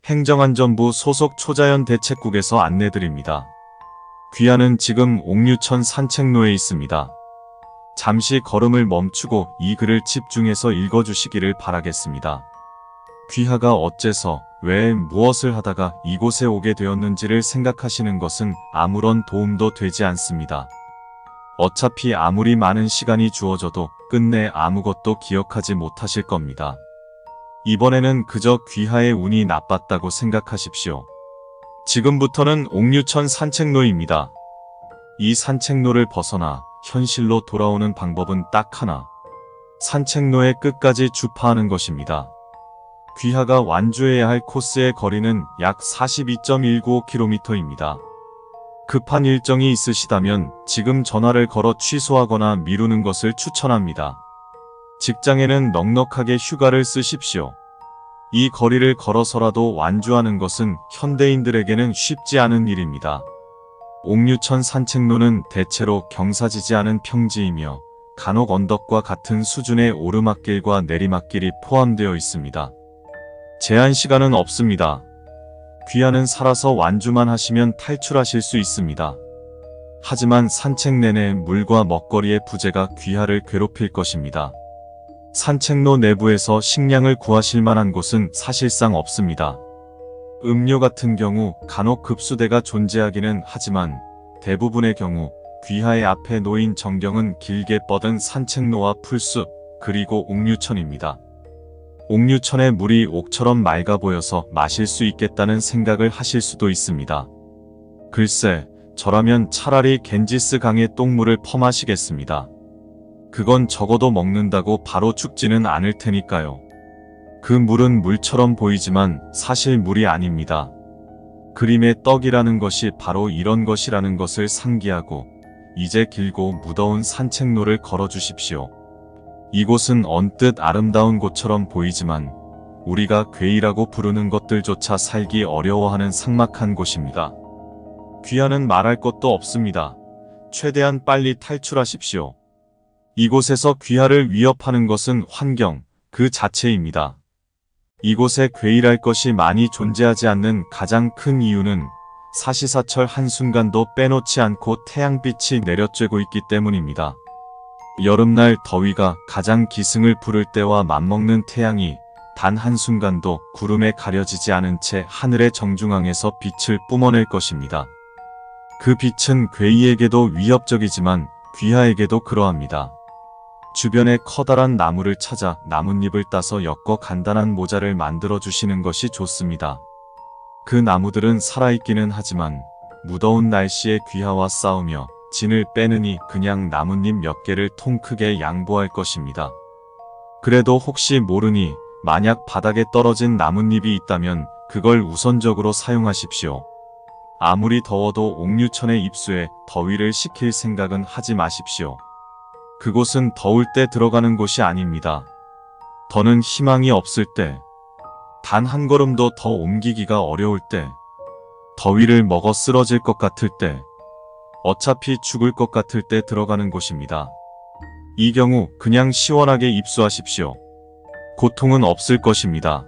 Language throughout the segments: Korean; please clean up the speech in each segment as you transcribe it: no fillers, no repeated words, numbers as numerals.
행정안전부 소속 초자연 대책국에서 안내드립니다. 귀하는 지금 옥류천 산책로에 있습니다. 잠시 걸음을 멈추고 이 글을 집중해서 읽어주시기를 바라겠습니다. 귀하가 어째서, 왜, 무엇을 하다가 이곳에 오게 되었는지를 생각하시는 것은 아무런 도움도 되지 않습니다. 어차피 아무리 많은 시간이 주어져도 끝내 아무것도 기억하지 못하실 겁니다. 이번에는 그저 귀하의 운이 나빴다고 생각하십시오. 지금부터는 옥류천 산책로입니다. 이 산책로를 벗어나 현실로 돌아오는 방법은 딱 하나. 산책로의 끝까지 주파하는 것입니다. 귀하가 완주해야 할 코스의 거리는 약 42.195km입니다. 급한 일정이 있으시다면 지금 전화를 걸어 취소하거나 미루는 것을 추천합니다. 직장에는 넉넉하게 휴가를 쓰십시오. 이 거리를 걸어서라도 완주하는 것은 현대인들에게는 쉽지 않은 일입니다. 옥류천 산책로는 대체로 경사지지 않은 평지이며 간혹 언덕과 같은 수준의 오르막길과 내리막길이 포함되어 있습니다. 제한 시간은 없습니다. 귀하는 살아서 완주만 하시면 탈출하실 수 있습니다. 하지만 산책 내내 물과 먹거리의 부재가 귀하를 괴롭힐 것입니다. 산책로 내부에서 식량을 구하실 만한 곳은 사실상 없습니다. 음료 같은 경우 간혹 급수대가 존재하기는 하지만 대부분의 경우 귀하의 앞에 놓인 전경은 길게 뻗은 산책로와 풀숲, 그리고 옥류천입니다. 옥류천의 물이 옥처럼 맑아 보여서 마실 수 있겠다는 생각을 하실 수도 있습니다. 글쎄, 저라면 차라리 겐지스 강의 똥물을 퍼마시겠습니다. 그건 적어도 먹는다고 바로 죽지는 않을 테니까요. 그 물은 물처럼 보이지만 사실 물이 아닙니다. 그림의 떡이라는 것이 바로 이런 것이라는 것을 상기하고 이제 길고 무더운 산책로를 걸어주십시오. 이곳은 언뜻 아름다운 곳처럼 보이지만 우리가 괴이라고 부르는 것들조차 살기 어려워하는 삭막한 곳입니다. 귀하는 말할 것도 없습니다. 최대한 빨리 탈출하십시오. 이곳에서 귀하를 위협하는 것은 환경 그 자체입니다. 이곳에 괴이랄 것이 많이 존재하지 않는 가장 큰 이유는 사시사철 한순간도 빼놓지 않고 태양빛이 내려쬐고 있기 때문입니다. 여름날 더위가 가장 기승을 부를 때와 맞먹는 태양이 단 한순간도 구름에 가려지지 않은 채 하늘의 정중앙에서 빛을 뿜어낼 것입니다. 그 빛은 괴이에게도 위협적이지만 귀하에게도 그러합니다. 주변에 커다란 나무를 찾아 나뭇잎을 따서 엮어 간단한 모자를 만들어 주시는 것이 좋습니다. 그 나무들은 살아있기는 하지만 무더운 날씨에 귀하와 싸우며 진을 빼느니 그냥 나뭇잎 몇 개를 통 크게 양보할 것입니다. 그래도 혹시 모르니 만약 바닥에 떨어진 나뭇잎이 있다면 그걸 우선적으로 사용하십시오. 아무리 더워도 옥류천의 입수에 더위를 식힐 생각은 하지 마십시오. 그곳은 더울 때 들어가는 곳이 아닙니다. 더는 희망이 없을 때, 단 한 걸음도 더 옮기기가 어려울 때, 더위를 먹어 쓰러질 것 같을 때, 어차피 죽을 것 같을 때 들어가는 곳입니다. 이 경우 그냥 시원하게 입수하십시오. 고통은 없을 것입니다.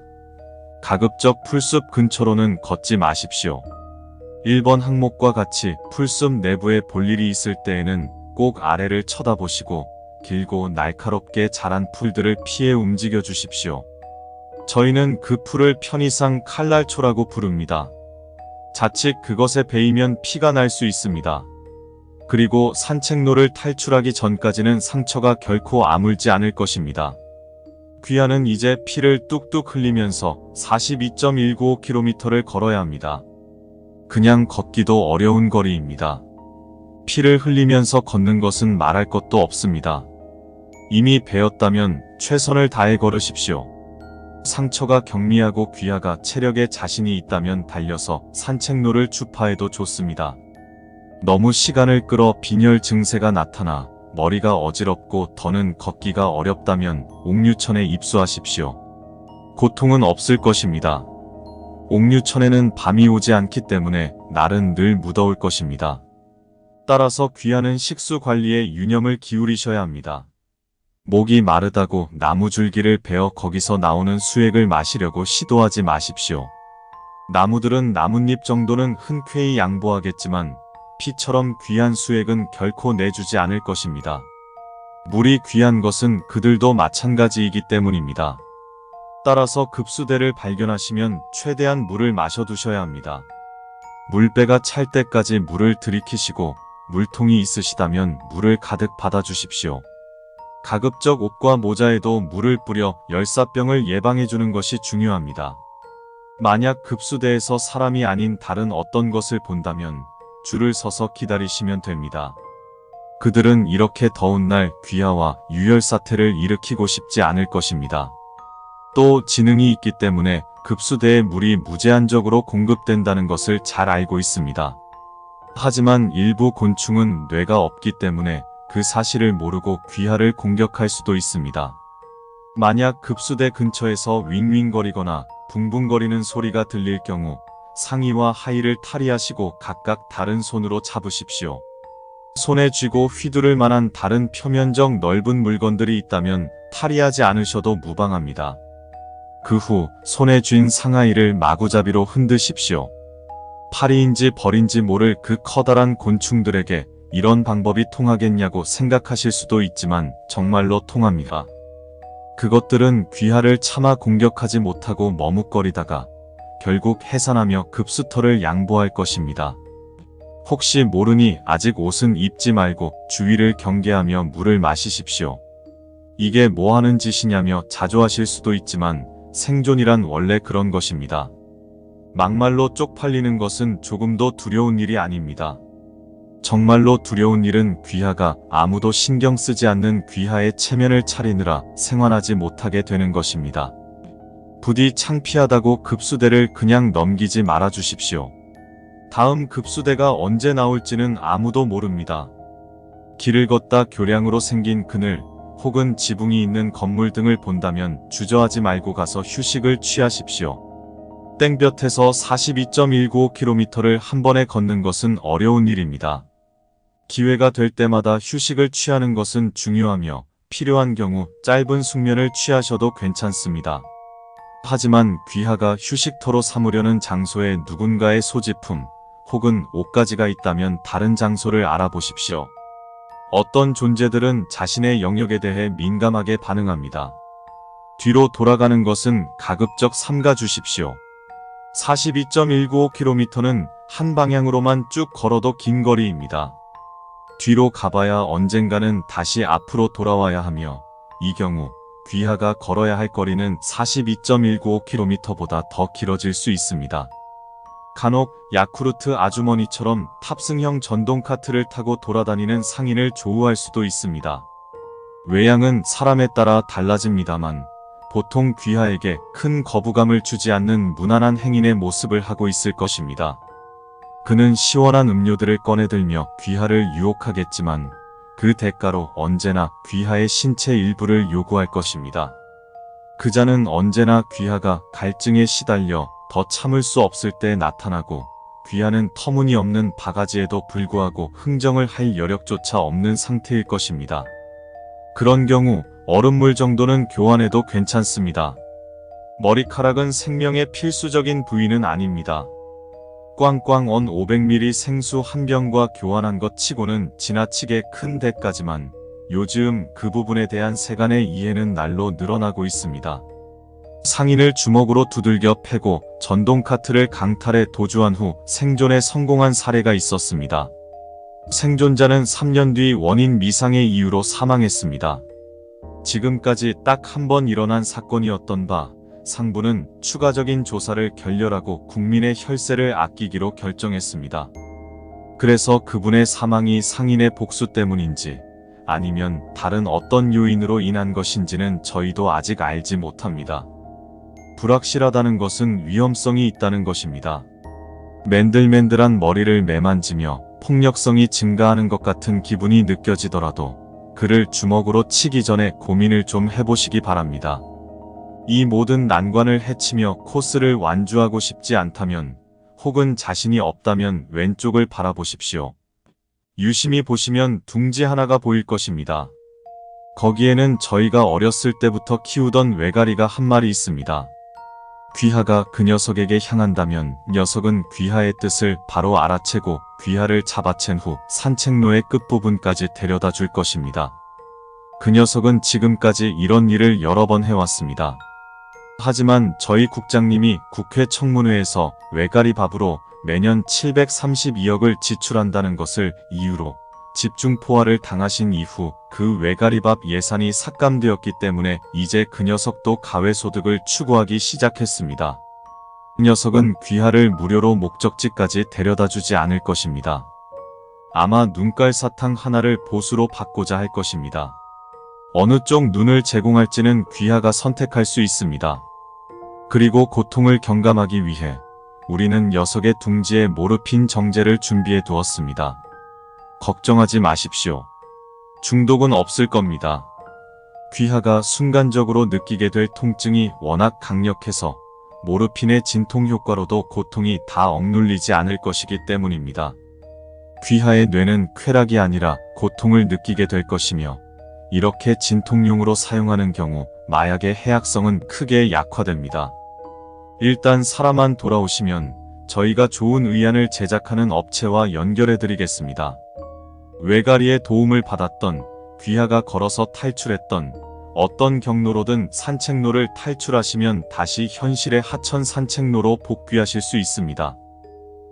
가급적 풀숲 근처로는 걷지 마십시오. 1번 항목과 같이 풀숲 내부에 볼 일이 있을 때에는 꼭 아래를 쳐다보시고 길고 날카롭게 자란 풀들을 피해 움직여 주십시오. 저희는 그 풀을 편의상 칼날초라고 부릅니다. 자칫 그것에 베이면 피가 날 수 있습니다. 그리고 산책로를 탈출하기 전까지는 상처가 결코 아물지 않을 것입니다. 귀하는 이제 피를 뚝뚝 흘리면서 42.195km를 걸어야 합니다. 그냥 걷기도 어려운 거리입니다. 피를 흘리면서 걷는 것은 말할 것도 없습니다. 이미 배웠다면 최선을 다해 걸으십시오. 상처가 경미하고 귀하가 체력에 자신이 있다면 달려서 산책로를 주파해도 좋습니다. 너무 시간을 끌어 빈혈 증세가 나타나 머리가 어지럽고 더는 걷기가 어렵다면 옥류천에 입수하십시오. 고통은 없을 것입니다. 옥류천에는 밤이 오지 않기 때문에 날은 늘 무더울 것입니다. 따라서 귀하는 식수 관리에 유념을 기울이셔야 합니다. 목이 마르다고 나무 줄기를 베어 거기서 나오는 수액을 마시려고 시도하지 마십시오. 나무들은 나뭇잎 정도는 흔쾌히 양보하겠지만 피처럼 귀한 수액은 결코 내주지 않을 것입니다. 물이 귀한 것은 그들도 마찬가지이기 때문입니다. 따라서 급수대를 발견하시면 최대한 물을 마셔두셔야 합니다. 물배가 찰 때까지 물을 들이키시고 물통이 있으시다면 물을 가득 받아주십시오. 가급적 옷과 모자에도 물을 뿌려 열사병을 예방해주는 것이 중요합니다. 만약 급수대에서 사람이 아닌 다른 어떤 것을 본다면 줄을 서서 기다리시면 됩니다. 그들은 이렇게 더운 날 귀하와 유혈 사태를 일으키고 싶지 않을 것입니다. 또 지능이 있기 때문에 급수대에 물이 무제한적으로 공급된다는 것을 잘 알고 있습니다. 하지만 일부 곤충은 뇌가 없기 때문에 그 사실을 모르고 귀하를 공격할 수도 있습니다. 만약 급수대 근처에서 윙윙거리거나 붕붕거리는 소리가 들릴 경우 상의와 하의를 탈의하시고 각각 다른 손으로 잡으십시오. 손에 쥐고 휘두를 만한 다른 표면적 넓은 물건들이 있다면 탈의하지 않으셔도 무방합니다. 그 후 손에 쥔 상하이를 마구잡이로 흔드십시오. 파리인지 벌인지 모를 그 커다란 곤충들에게 이런 방법이 통하겠냐고 생각하실 수도 있지만 정말로 통합니다. 그것들은 귀하를 차마 공격하지 못하고 머뭇거리다가 결국 해산하며 급수터를 양보할 것입니다. 혹시 모르니 아직 옷은 입지 말고 주위를 경계하며 물을 마시십시오. 이게 뭐 하는 짓이냐며 자조하실 수도 있지만 생존이란 원래 그런 것입니다. 막말로 쪽팔리는 것은 조금도 두려운 일이 아닙니다. 정말로 두려운 일은 귀하가 아무도 신경 쓰지 않는 귀하의 체면을 차리느라 생활하지 못하게 되는 것입니다. 부디 창피하다고 급수대를 그냥 넘기지 말아 주십시오. 다음 급수대가 언제 나올지는 아무도 모릅니다. 길을 걷다 교량으로 생긴 그늘 혹은 지붕이 있는 건물 등을 본다면 주저하지 말고 가서 휴식을 취하십시오. 땡볕에서 42.195km를 한 번에 걷는 것은 어려운 일입니다. 기회가 될 때마다 휴식을 취하는 것은 중요하며 필요한 경우 짧은 숙면을 취하셔도 괜찮습니다. 하지만 귀하가 휴식터로 삼으려는 장소에 누군가의 소지품 혹은 옷가지가 있다면 다른 장소를 알아보십시오. 어떤 존재들은 자신의 영역에 대해 민감하게 반응합니다. 뒤로 돌아가는 것은 가급적 삼가 주십시오. 42.195km는 한 방향으로만 쭉 걸어도 긴 거리입니다. 뒤로 가봐야 언젠가는 다시 앞으로 돌아와야 하며 이 경우 귀하가 걸어야 할 거리는 42.195km보다 더 길어질 수 있습니다. 간혹 야쿠르트 아주머니처럼 탑승형 전동 카트를 타고 돌아다니는 상인을 조우할 수도 있습니다. 외양은 사람에 따라 달라집니다만 보통 귀하에게 큰 거부감을 주지 않는 무난한 행인의 모습을 하고 있을 것입니다. 그는 시원한 음료들을 꺼내들며 귀하를 유혹하겠지만 그 대가로 언제나 귀하의 신체 일부를 요구할 것입니다. 그자는 언제나 귀하가 갈증에 시달려 더 참을 수 없을 때 나타나고 귀하는 터무니없는 바가지에도 불구하고 흥정을 할 여력조차 없는 상태일 것입니다. 그런 경우 얼음물 정도는 교환해도 괜찮습니다. 머리카락은 생명의 필수적인 부위는 아닙니다. 꽝꽝 언 500ml 생수 한 병과 교환한 것 치고는 지나치게 큰 대가지만 요즘 그 부분에 대한 세간의 이해는 날로 늘어나고 있습니다. 상인을 주먹으로 두들겨 패고 전동 카트를 강탈해 도주한 후 생존에 성공한 사례가 있었습니다. 생존자는 3년 뒤 원인 미상의 이유로 사망했습니다. 지금까지 딱 한 번 일어난 사건이었던 바 상부는 추가적인 조사를 결렬하고 국민의 혈세를 아끼기로 결정했습니다. 그래서 그분의 사망이 상인의 복수 때문인지 아니면 다른 어떤 요인으로 인한 것인지는 저희도 아직 알지 못합니다. 불확실하다는 것은 위험성이 있다는 것입니다. 맨들맨들한 머리를 매만지며 폭력성이 증가하는 것 같은 기분이 느껴지더라도 그를 주먹으로 치기 전에 고민을 좀 해보시기 바랍니다. 이 모든 난관을 헤치며 코스를 완주하고 싶지 않다면 혹은 자신이 없다면 왼쪽을 바라보십시오. 유심히 보시면 둥지 하나가 보일 것입니다. 거기에는 저희가 어렸을 때부터 키우던 외가리가 한 마리 있습니다. 귀하가 그 녀석에게 향한다면 녀석은 귀하의 뜻을 바로 알아채고 귀하를 잡아챈 후 산책로의 끝부분까지 데려다 줄 것입니다. 그 녀석은 지금까지 이런 일을 여러 번 해왔습니다. 하지만 저희 국장님이 국회 청문회에서 외가리밥으로 매년 732억을 지출한다는 것을 이유로 집중포화를 당하신 이후 그 외가리밥 예산이 삭감되었기 때문에 이제 그 녀석도 가외소득을 추구하기 시작했습니다. 그 녀석은 귀하를 무료로 목적지까지 데려다주지 않을 것입니다. 아마 눈깔 사탕 하나를 보수로 받고자 할 것입니다. 어느 쪽 눈을 제공할지는 귀하가 선택할 수 있습니다. 그리고 고통을 경감하기 위해 우리는 녀석의 둥지에 모르핀 정제를 준비해 두었습니다. 걱정하지 마십시오. 중독은 없을 겁니다. 귀하가 순간적으로 느끼게 될 통증이 워낙 강력해서 모르핀의 진통 효과로도 고통이 다 억눌리지 않을 것이기 때문입니다. 귀하의 뇌는 쾌락이 아니라 고통을 느끼게 될 것이며 이렇게 진통용으로 사용하는 경우 마약의 해악성은 크게 약화됩니다. 일단 사람만 돌아오시면 저희가 좋은 의안을 제작하는 업체와 연결해드리겠습니다. 외가리의 도움을 받았던, 귀하가 걸어서 탈출했던 어떤 경로로든 산책로를 탈출하시면 다시 현실의 하천 산책로로 복귀하실 수 있습니다.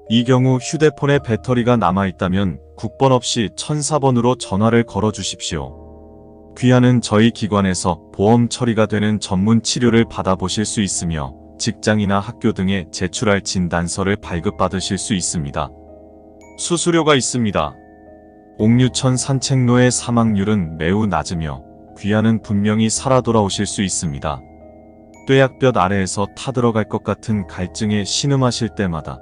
이 경우 휴대폰에 배터리가 남아있다면 국번 없이 1004번으로 전화를 걸어주십시오. 귀하는 저희 기관에서 보험 처리가 되는 전문 치료를 받아보실 수 있으며 직장이나 학교 등에 제출할 진단서를 발급받으실 수 있습니다. 수수료가 있습니다. 옥류천 산책로의 사망률은 매우 낮으며 귀하는 분명히 살아 돌아오실 수 있습니다. 뙤약볕 아래에서 타들어갈 것 같은 갈증에 신음하실 때마다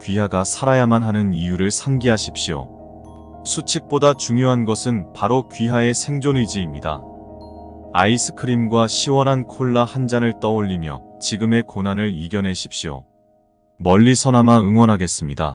귀하가 살아야만 하는 이유를 상기하십시오. 수칙보다 중요한 것은 바로 귀하의 생존 의지입니다. 아이스크림과 시원한 콜라 한 잔을 떠올리며 지금의 고난을 이겨내십시오. 멀리서나마 응원하겠습니다.